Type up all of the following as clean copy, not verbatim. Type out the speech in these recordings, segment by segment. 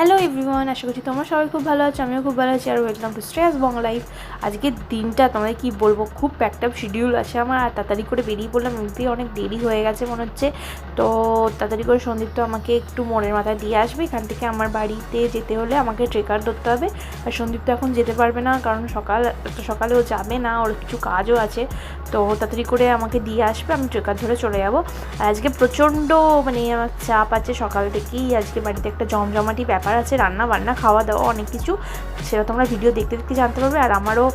Hello everyone, আশা করছি তোমরা সবাই খুব ভালো আছো, আমিও খুব ভালো আছি। আর welcome to Shreyas Bong Life. আজকের দিনটা তোমাদের কি বলবো, খুব প্যাকড আপ শিডিউল আছে আমার। আর তাড়াতাড়ি করে বেরিয়ে পড়লাম, এমনিতেই অনেক দেরি হয়ে গেছে মনে হচ্ছে। তো তাড়াতাড়ি করে সন্দীপ তো আমাকে একটু মনের মাথায় দিয়ে আসবে। এখান থেকে আমার বাড়িতে যেতে হলে আমাকে ট্রেকার ধরতে হবে। আর সন্দীপ তো এখন যেতে পারবে না, কারণ সকালে ও যাবে না, ওর কিছু কাজও আছে। তো তাড়াতাড়ি করে আমাকে দিয়ে আসবে, আমি ট্রেকার ধরে চলে যাবো। আর আজকে প্রচণ্ড আমার চাপ আছে সকাল থেকেই। আজকে বাড়িতে একটা জমজমাটি ব্যাপার আছে, রান্না বান্না খাওয়া দাওয়া অনেক কিছু, সেটা তোমরা ভিডিও দেখতে দেখতে জানতে পারবে। আর আমারও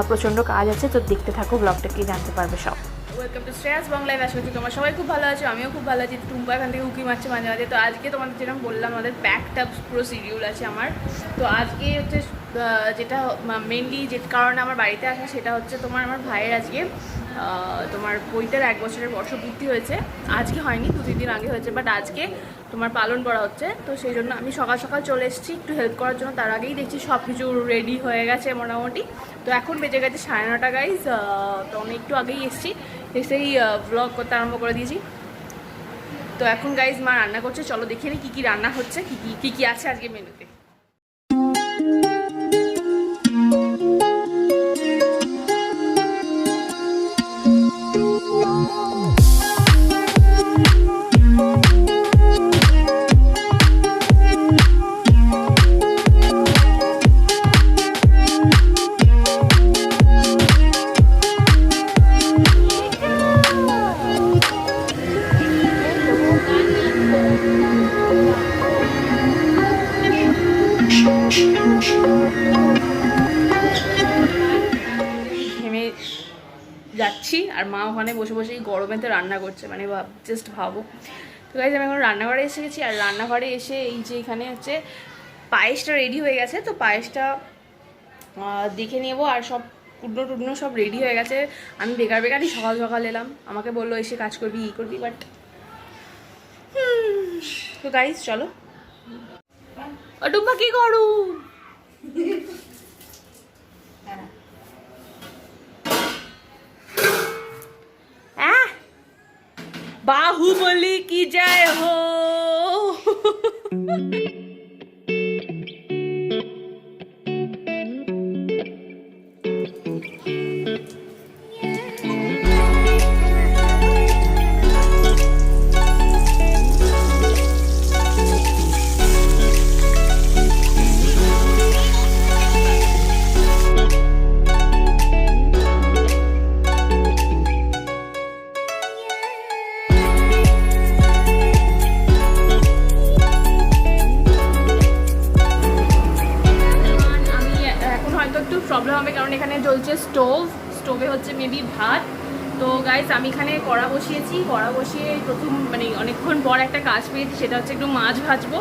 প্রচণ্ড কাজ আছে, তো দেখতে থাকো ব্লগটাকে, জানতে পারবে সব। Welcome to Shreyas Bong Life. আশা করছি তোমরা সবাই খুব ভালো আছো, আমিও খুব ভালো আছি। টুম্পা এখান থেকে উঁকি মারছে মাঝে মাঝে। তো আজকে তোমাদের যেরকম বললাম, আমাদের প্যাকড আপ পুরো শিডিউল আছে আমার। তো আজকে হচ্ছে যেটা মেনলি যে কারণে আমার বাড়িতে আসা, সেটা হচ্ছে আমার ভাইয়ের আজকে তোমার বইটার 1 বছরের বর্ষপূর্তি হয়েছে। আজকে হয়নি, 2-3 দিন আগে হয়েছে, বাট আজকে পালন করা হচ্ছে। তো সেই জন্য আমি সকাল সকাল চলে এসেছি একটু হেল্প করার জন্য। তার আগেই দেখছি সব কিছু রেডি হয়ে গেছে মোটামুটি। তো এখন বেজে গেছে 9:30 গাইজ। তো আমি একটু আগেই এসেছি, এসেই ব্লগ করতে আরম্ভ করে দিয়েছি। তো এখন গাইজ মা রান্না করছে, চলো দেখে নিই কী কী রান্না হচ্ছে, কী কী আছে আজকে মেনুতে। যাচ্ছি আর মা ওখানে বসে বসেই গরমেতে রান্না করছে, জাস্ট ভাবো। তো গাইজ আমি এখন রান্নাঘরে এসে গেছি। আর রান্নাঘরে এসে এই যে এখানে হচ্ছে পায়েসটা রেডি হয়ে গেছে। তো পায়েসটা দেখে নেবো। আর সব টুডনো সব রেডি হয়ে গেছে। আমি বেকারই সকাল সকাল এলাম, আমাকে বললো এসে কাজ করবি ই করবি, বাট তো গাইজ চলো। টুম্পা কি করু? बाहुबली की जय हो। প্রবলেম হবে কারণ এখানে জ্বলছে স্টোভে হচ্ছে মেবি ভাত। তো গাইস আমি এখানে কড়া বসিয়ে প্রথম অনেকক্ষণ পর একটা কাজ পেয়েছি, সেটা হচ্ছে একটু মাছ ভাজবো।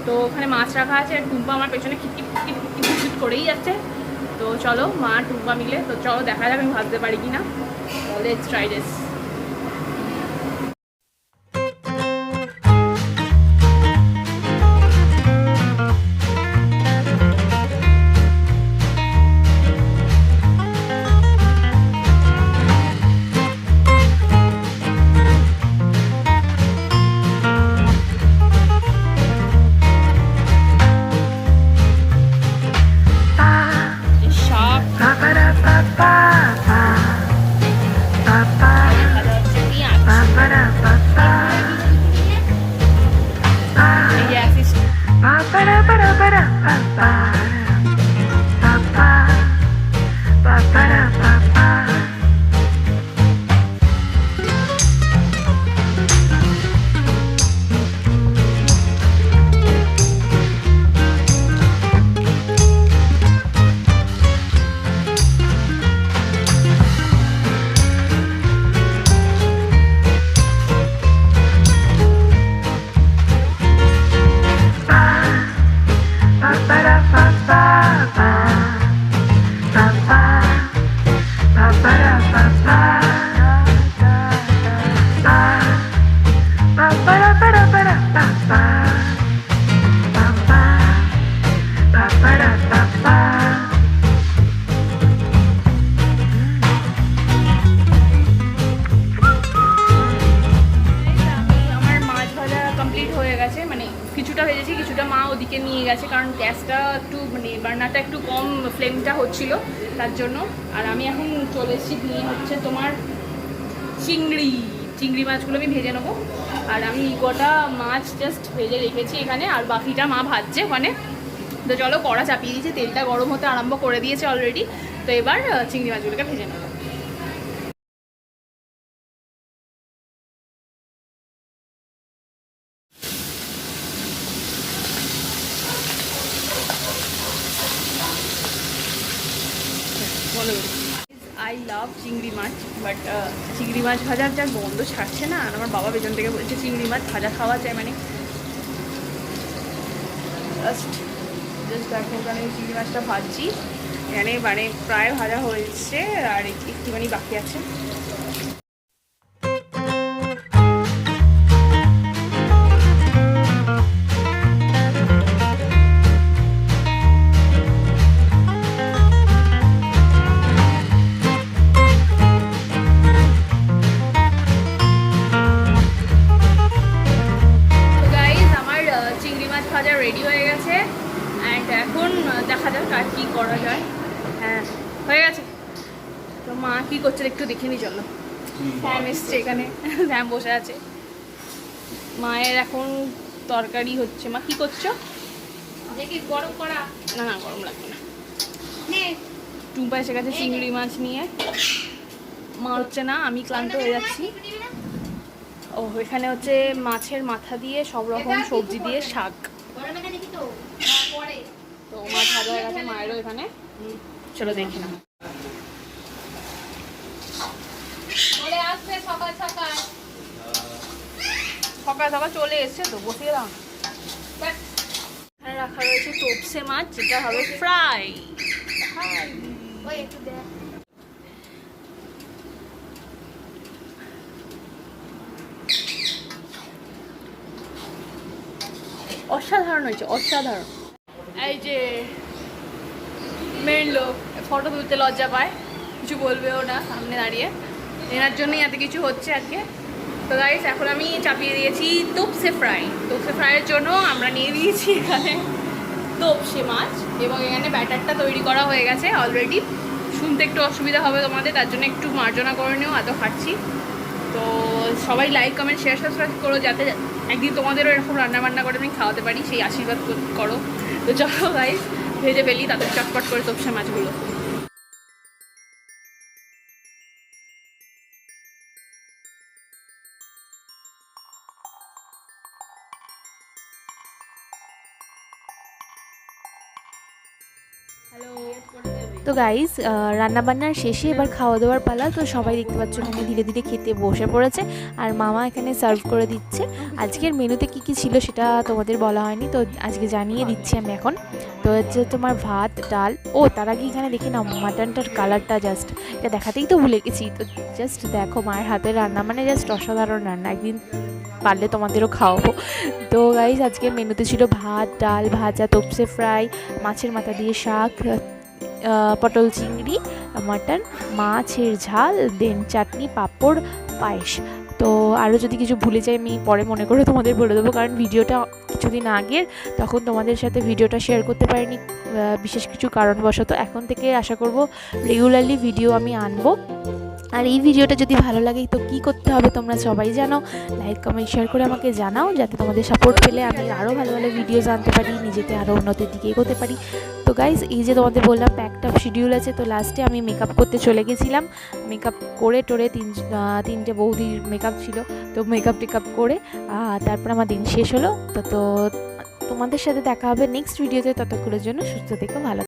তো ওখানে মাছ রাখা আছে, আর টুম্পা আমার পেছনে খিটখিট করেই যাচ্ছে। তো চলো মা টুম্পা মিলে, তো চলো দেখা যাক আমি ভাজতে পারি কি না। Let's try this. মা ওদিকে নিয়ে গেছে, কারণ গ্যাসটা একটু মানে বার্নারটা একটু কম ফ্লেমটা হচ্ছিল তার জন্য। আর আমি এখন চলে এসেছি নিয়ে হচ্ছে তোমার চিংড়ি মাছগুলো আমি ভেজে নেবো। আর আমি কটা মাছ জাস্ট ভেজে রেখেছি এখানে, আর বাকিটা মা ভাজছে ওখানে। তো চলো, কড়া চাপিয়ে দিয়েছে, তেলটা গরম হতে আরম্ভ করে দিয়েছে অলরেডি। তো এবার চিংড়ি মাছগুলোকে ভেজে নেবো। আই লাভ চিংড়ি মাছ, বাট চিংড়ি মাছ ভাজার যার গন্ধ ছাড়ছে না। আর আমার বাবা পেছন থেকে বলছে চিংড়ি মাছ ভাজা খাওয়া যায়, মানে জাস্ট দেখো ওখানে চিংড়ি মাছটা ভাজছি এখানে, মানে প্রায় ভাজা হয়েছে আর একটুখানি বাকি আছে। ভাজা রেডি হয়ে গেছে, অ্যান্ড এখন দেখা যাক আর কি করা যায়। হ্যাঁ, হয়ে গেছে। তো মা কি করছে একটু দেখে নি, চলো। স্যাম এসছে এখানে, স্যাম বসে আছে। মায়ের এখন তরকারি হচ্ছে। মা কি করছো? দেখি গরম করা। না না, গরম লাগবে না। টুম্পা এসে গেছে চিংড়ি মাছ নিয়ে। মা হচ্ছে না, আমি ক্লান্ত হয়ে যাচ্ছি। ও এখানে হচ্ছে মাছের মাথা দিয়ে সব রকম সবজি দিয়ে শাক। তো মাছ ভাজা হয়ে গেছে মায়েরও এখানে। চলো দেখি না। সকাল সকাল চলে এসছে তো, বসে গেলাম। এখানে রাখা রয়েছে তোপসে মাছ, যেটা হবে ফ্রাই। অসাধারণ হয়েছে, অসাধারণ। এই যে মেন লোক ফটো তুলতে লজ্জা পায়, কিছু বলবেও না সামনে দাঁড়িয়ে, এনার জন্যই এত কিছু হচ্ছে আজকে। তো গাইস, এখন আমি চাপিয়ে দিয়েছি তোপসে ফ্রাই। তোপসে ফ্রাইয়ের জন্য আমরা নিয়ে দিয়েছি এখানে তোপসে মাছ, এবং এখানে ব্যাটারটা তৈরি করা হয়ে গেছে অলরেডি। শুনতে একটু অসুবিধা হবে তোমাদের, তার জন্য একটু মার্জনা করে নিও, এত খাচ্ছি। তো সবাই লাইক কমেন্ট শেয়ার সাবস্ক্রাইব করো, যাতে একদিন তোমাদেরও এরকম রান্নাবান্না করে আমি খাওয়াতে পারি, সেই আশীর্বাদ করো। তো চলো গাইস, ভেজে ফেলি তাদের চটপট করে তোপসে মাছগুলো। তো গাইজ, রান্নাবান্নার শেষে এবার খাওয়া দাওয়ার পালা। তো সবাই দেখতে পাচ্ছ এখানে ধীরে ধীরে খেতে বসে পড়েছে, আর মামা এখানে সার্ভ করে দিচ্ছে। আজকের মেনুতে কী কী ছিল সেটা তোমাদের বলা হয়নি, তো আজকে জানিয়ে দিচ্ছি আমি এখন। তো হচ্ছে তোমার ভাত, ডাল, ও তার আগে এখানে দেখি না মাটনটার কালারটা, জাস্ট এটা দেখাতেই তো ভুলে গেছি। তো জাস্ট দেখো মায়ের হাতের রান্না, মানে জাস্ট অসাধারণ রান্না, একদিন পারলে তোমাদেরও খাওয়াবো। তো গাইজ, আজকের মেনুতে ছিল ভাত, ডাল, ভাজা, তোপসে ফ্রাই, মাছের মাথা দিয়ে শাক, পটল চিংড়ি, মাটন, মাছের ঝাল, দেন চাটনি, পাঁপড়, পায়েস। তো আরও যদি কিছু ভুলে যাই আমি পরে মনে করে তোমাদের বলে দেবো, কারণ ভিডিওটা কিছুদিন আগের, তখন তোমাদের সাথে ভিডিওটা শেয়ার করতে পারিনি বিশেষ কিছু কারণবশত। এখন থেকে আশা করব রেগুলারলি ভিডিও আমি আনবো। আর এই ভিডিওটা যদি ভালো লাগে তো কী করতে হবে তোমরা সবাই জানো, লাইক কমেন্ট শেয়ার করে আমাকে জানাও, যাতে তোমাদের সাপোর্ট পেলে আমি আরও ভালো ভালো ভিডিও জানতে পারি, নিজেকে আরও উন্নতির দিকে এগোতে পারি। তো গাইজ, এই যে তোমাদের বললাম প্যাকড আপ শিডিউল আছে, তো লাস্টে আমি মেকআপ করতে চলে গেছিলাম। মেকআপ করে টোরে তিনটে বৌদির মেকআপ ছিল, তো মেকআপ টেকআপ করে তারপর আমার দিন শেষ হলো। তো তোমাদের সাথে দেখা হবে নেক্সট ভিডিওতে, ততক্ষণের জন্য সুস্থ থেকো, ভালো।